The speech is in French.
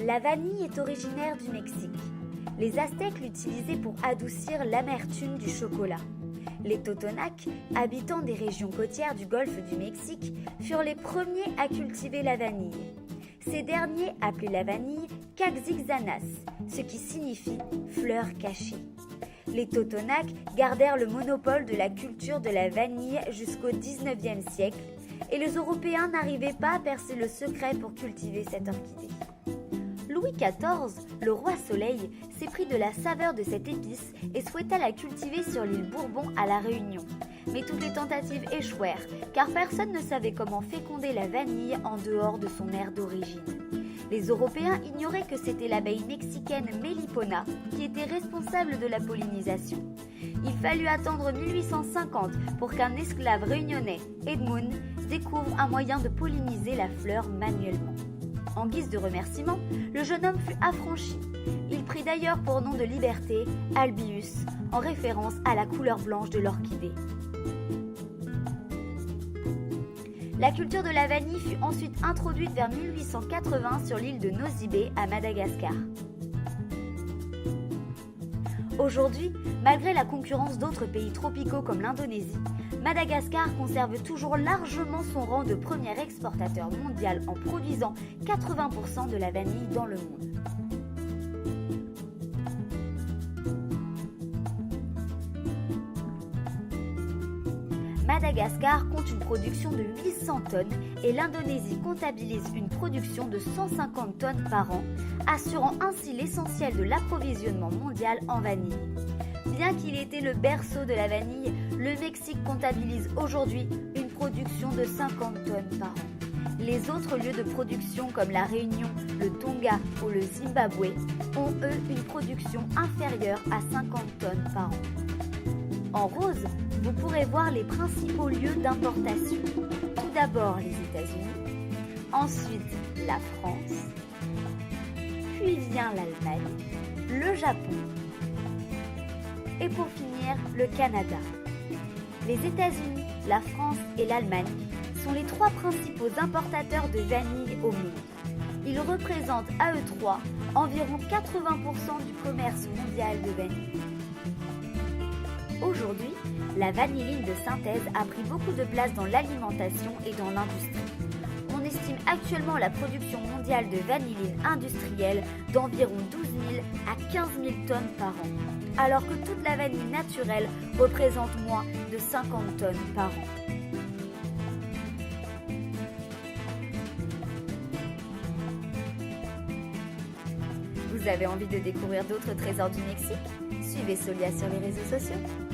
La vanille est originaire du Mexique. Les Aztèques l'utilisaient pour adoucir l'amertume du chocolat. Les Totonacs, habitants des régions côtières du golfe du Mexique, furent les premiers à cultiver la vanille. Ces derniers appelaient la vanille Caxixanas, ce qui signifie fleur cachée. Les Totonacs gardèrent le monopole de la culture de la vanille jusqu'au XIXe siècle et les Européens n'arrivaient pas à percer le secret pour cultiver cette orchidée. Louis XIV, le roi Soleil, s'éprit de la saveur de cette épice et souhaita la cultiver sur l'île Bourbon à La Réunion. Mais toutes les tentatives échouèrent, car personne ne savait comment féconder la vanille en dehors de son aire d'origine. Les Européens ignoraient que c'était l'abeille mexicaine Melipona qui était responsable de la pollinisation. Il fallut attendre 1850 pour qu'un esclave réunionnais, Edmund, découvre un moyen de polliniser la fleur manuellement. En guise de remerciement, le jeune homme fut affranchi. Il prit d'ailleurs pour nom de liberté Albius, en référence à la couleur blanche de l'orchidée. La culture de la vanille fut ensuite introduite vers 1880 sur l'île de Nosy Be à Madagascar. Aujourd'hui, malgré la concurrence d'autres pays tropicaux comme l'Indonésie, Madagascar conserve toujours largement son rang de premier exportateur mondial en produisant 80% de la vanille dans le monde. Madagascar compte une production de 800 tonnes et l'Indonésie comptabilise une production de 150 tonnes par an, assurant ainsi l'essentiel de l'approvisionnement mondial en vanille. Bien qu'il ait été le berceau de la vanille, le Mexique comptabilise aujourd'hui une production de 50 tonnes par an. Les autres lieux de production comme la Réunion, le Tonga ou le Zimbabwe ont eux une production inférieure à 50 tonnes par an. En rose, vous pourrez voir les principaux lieux d'importation. Tout d'abord les États-Unis, ensuite la France, puis vient l'Allemagne, le Japon et pour finir le Canada. Les États-Unis, la France et l'Allemagne sont les trois principaux importateurs de vanille au monde. Ils représentent à eux trois environ 80% du commerce mondial de vanille. Aujourd'hui, la vanilline de synthèse a pris beaucoup de place dans l'alimentation et dans l'industrie. On estime actuellement la production mondiale de vanilline industrielle d'environ 12 000 à 15 000 tonnes par an, alors que toute la vanille naturelle représente moins de 50 tonnes par an. Vous avez envie de découvrir d'autres trésors du Mexique? Suivez Solia sur les réseaux sociaux.